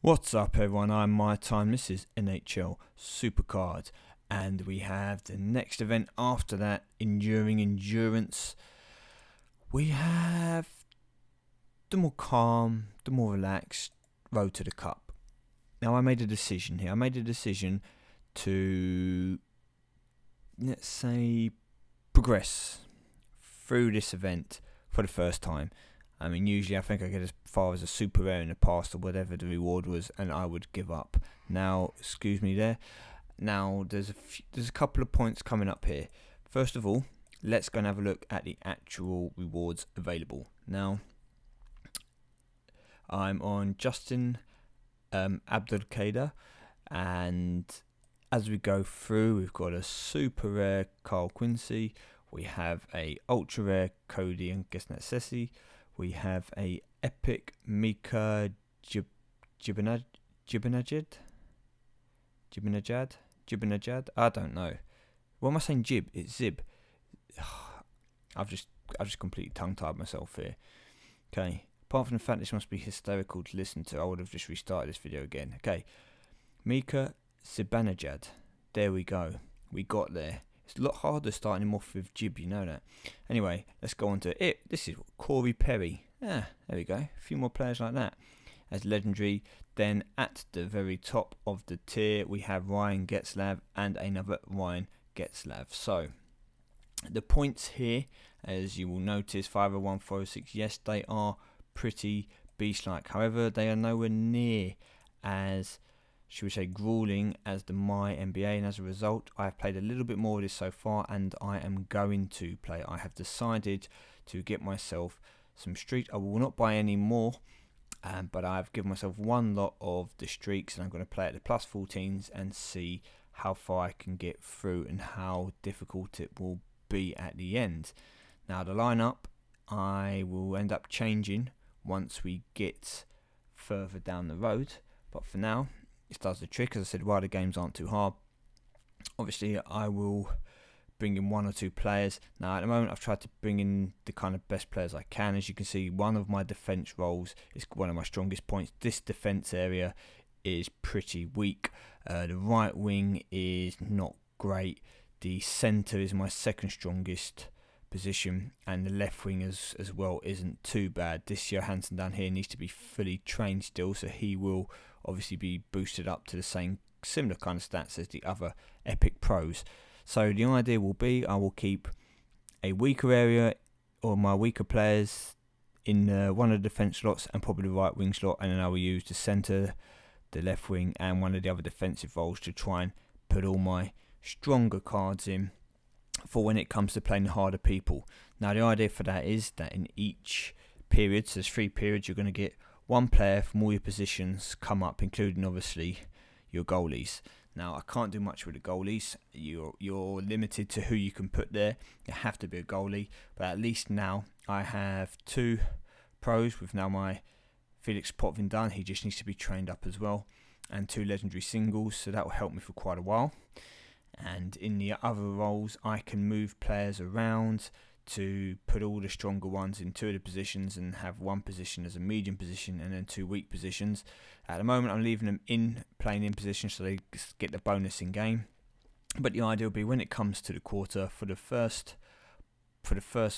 What's up everyone, I'm MyTyme, this is NHL Supercard, and we have the next event after that, Enduring Endurance. We have the more calm, the more relaxed road to the cup. Now I made a decision here, to, let's say, progress through this event for the first time. I mean, usually I think I get as far as a super rare in the past or whatever the reward was, and I would give up. Now, excuse me there. Now, there's a couple of points coming up here. First of all, let's go and have a look at the actual rewards available. Now, I'm on Justin Abdelkader, and as we go through, we've got a super rare Carl Quincy. We have a ultra rare Cody and Gesnetsesi. We have a epic Mika Jibinajad. I don't know. What am I saying? Jib? It's Zib. I've just completely tongue-tied myself here. Okay. Apart from the fact this must be hysterical to listen to, I would have just restarted this video again. Okay. Mika Zibanejad. There we go. We got there. It's a lot harder starting him off with Jib, you know that. Anyway, let's go on to it. This is Corey Perry. There we go. A few more players like that as legendary. Then at the very top of the tier, we have Ryan Getzlav and another Ryan Getzlav. So, the points here, as you will notice, 501, 406, yes, they are pretty beast-like. However, they are nowhere near as, should we say, grueling as the MyNBA, and as a result I have played a little bit more of this so far, and I am going to play. I have decided to get myself some streaks. I will not buy any more, but I've given myself one lot of the streaks, and I'm going to play at the plus 14s and see how far I can get through and how difficult it will be at the end. Now the lineup I will end up changing once we get further down the road, but for now it does the trick. As I said, while the games aren't too hard, obviously I will bring in one or two players. Now at the moment I've tried to bring in the kind of best players I can. As you can see, one of my defence roles is one of my strongest points. This defence area is pretty weak. The right wing is not great. The centre is my second strongest position, and the left wing as well isn't too bad. This Johansson down here needs to be fully trained still, so he will obviously be boosted up to the similar kind of stats as the other epic pros. So the idea will be I will keep a weaker area or my weaker players in one of the defence slots and probably the right wing slot, and then I will use the centre, the left wing and one of the other defensive roles to try and put all my stronger cards in for when it comes to playing the harder people. Now the idea for that is that in each period, so there's 3 periods, you're going to get one player from all your positions come up, including obviously your goalies. Now I can't do much with the goalies. You're limited to who you can put there. You have to be a goalie, but at least now I have 2 pros with now my Felix Potvin done. He just needs to be trained up as well, and 2 legendary singles, so that will help me for quite a while. And in the other roles I can move players around to put all the stronger ones in 2 of the positions and have 1 position as a medium position and then 2 weak positions. At the moment I'm leaving them playing in position so they get the bonus in game, but the idea will be when it comes to the quarter, for the first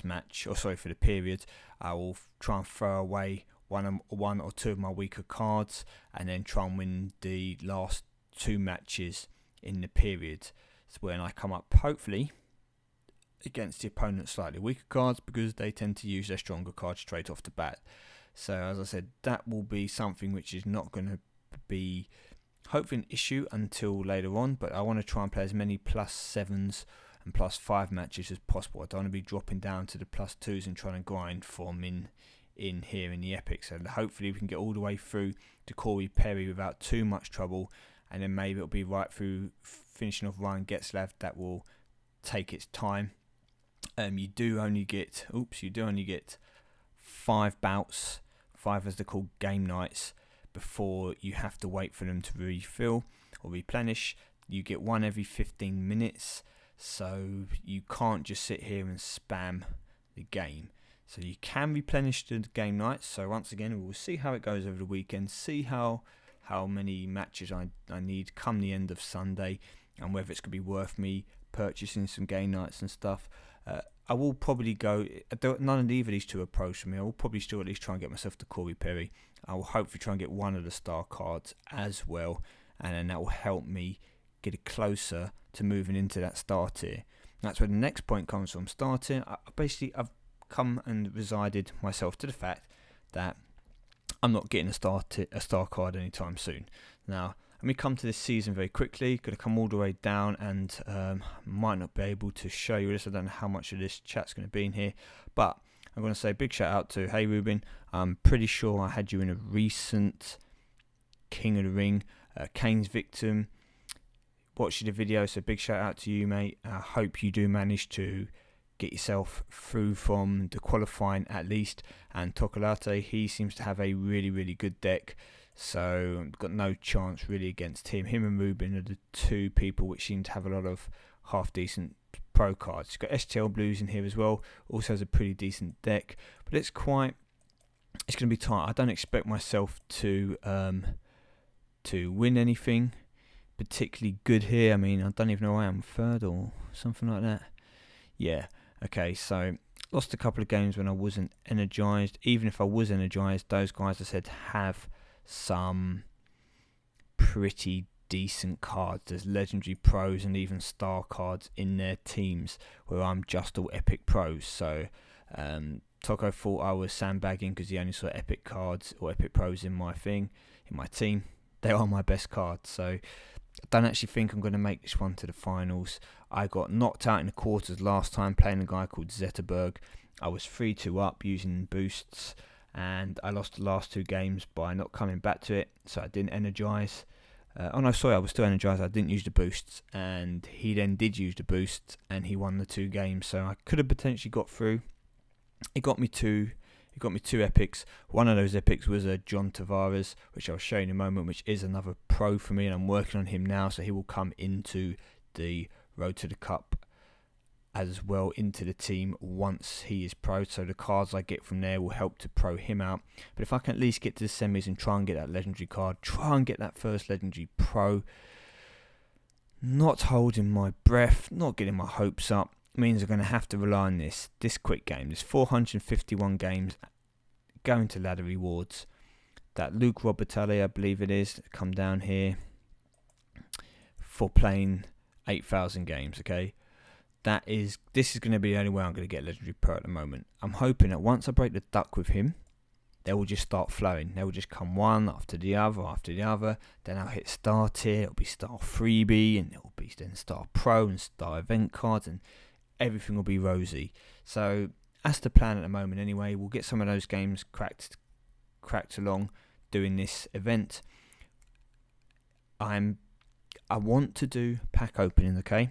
match, or sorry, for the period, I will try and throw away one or 2 of my weaker cards and then try and win the last 2 matches in the period. So when I come up hopefully against the opponent's slightly weaker cards, because they tend to use their stronger cards straight off the bat. So as I said, that will be something which is not going to be hopefully an issue until later on, but I want to try and play as many +7s and +5 matches as possible. I don't want to be dropping down to the +2s and trying to grind from in here in the epic. So hopefully we can get all the way through to Corey Perry without too much trouble, and then maybe it'll be right through finishing off Ryan Getzlav. That will take its time. You do only get 5 bouts, 5 as they're called game nights, before you have to wait for them to refill or replenish. You get 1 every 15 minutes, so you can't just sit here and spam the game. So you can replenish the game nights. So once again, we will see how it goes over the weekend, see how how many matches I need come the end of Sunday, and whether it's going to be worth me purchasing some game nights and stuff. I will probably go, none of either of these two are pros for me. I will probably still at least try and get myself to Corey Perry. I will hopefully try and get one of the star cards as well, and then that will help me get it closer to moving into that star tier. That's where the next point comes from. Star tier, I've come and resided myself to the fact that I'm not getting a star card anytime soon. Now, let me come to this season very quickly. Going to come all the way down, and might not be able to show you this. I don't know how much of this chat's going to be in here, but I'm going to say a big shout out to Hey Ruben. I'm pretty sure I had you in a recent King of the Ring, Kane's Victim. Watching the video, so big shout out to you, mate. I hope you do manage to get yourself through from the qualifying at least. And Tokolate, he seems to have a really, really good deck, so I've got no chance really against him. Him and Ruben are the two people which seem to have a lot of half decent pro cards. He's got STL Blues in here as well, also has a pretty decent deck, but it's going to be tight. I don't expect myself to win anything particularly good here. I mean, I don't even know why I'm third or something like that. Yeah, okay, so lost a couple of games when I wasn't energized. Even if I was energized, those guys I said have some pretty decent cards. There's legendary pros and even star cards in their teams, where I'm just all epic pros. So Toko thought I was sandbagging because he only saw epic cards or epic pros in my team. They are my best cards, so I don't actually think I'm going to make this one to the finals. I got knocked out in the quarters last time playing a guy called Zetterberg. I was 3-2 up using boosts, and I lost the last two games by not coming back to it, so I didn't energize. I was still energized. I didn't use the boosts, and he then did use the boosts, and he won the two games, so I could have potentially got through. It got me two epics. One of those epics was a John Tavares, which I'll show you in a moment, which is another pro for me, and I'm working on him now, so he will come into the Road to the Cup as well, into the team once he is pro, so the cards I get from there will help to pro him out. But if I can at least get to the semis and try and get that legendary card, try and get that first legendary pro, not holding my breath, not getting my hopes up, means I'm going to have to rely on this quick game. There's 451 games going to ladder rewards. That Luke Robitaille, I believe it is, come down here for playing 8,000 games, okay? This is going to be the only way I'm going to get legendary pro at the moment. I'm hoping that once I break the duck with him, they will just start flowing. They will just come one after the other. Then I'll hit star tier, it'll be star freebie, and it'll be then star pro and star event cards, and everything will be rosy. So that's the plan at the moment anyway. We'll get some of those games cracked along doing this event. I want to do pack openings, okay?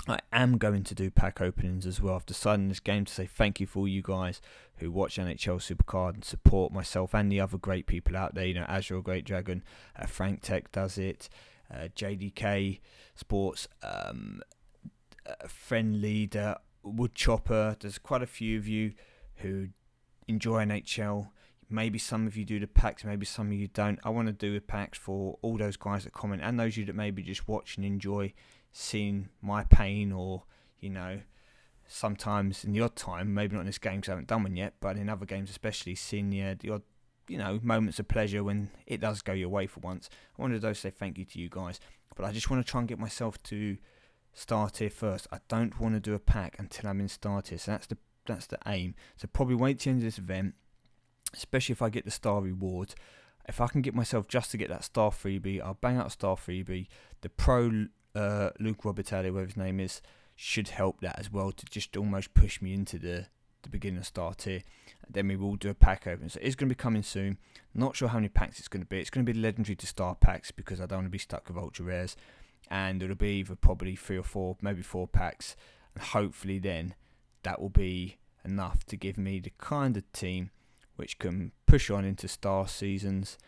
I am going to do pack openings as well. I've decided in this game to say thank you for all you guys who watch NHL Supercard and support myself and the other great people out there. You know, Azure Great Dragon, Frank Tech does it, JDK Sports, Friend Leader, Wood Chopper. There's quite a few of you who enjoy NHL. Maybe some of you do the packs, maybe some of you don't. I want to do the packs for all those guys that comment, and those of you that maybe just watch and enjoy seeing my pain, or, you know, sometimes in the odd time, maybe not in this game because I haven't done one yet, but in other games especially, seeing the odd, you know, moments of pleasure when it does go your way for once. I wanted to say thank you to you guys, but I just want to try and get myself to star tier first. I don't want to do a pack until I'm in star tier, so that's the aim. So probably wait till the end of this event, especially if I get the star reward. If I can get myself just to get that star freebie, I'll bang out a star freebie. The pro Luke Robitaille, whatever his name is, should help that as well, to just almost push me into the beginner star tier. Then we will do a pack open. So it's going to be coming soon. Not sure how many packs it's going to be. It's going to be legendary to star packs because I don't want to be stuck with ultra rares. And it'll be either probably 3 or 4, maybe 4 packs. And hopefully then that will be enough to give me the kind of team which can push on into star seasons,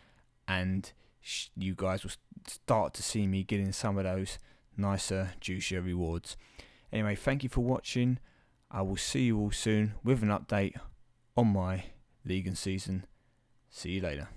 and you guys will start to see me getting some of those nicer, juicier rewards. Anyway, thank you for watching. I will see you all soon with an update on my league and season. See you later.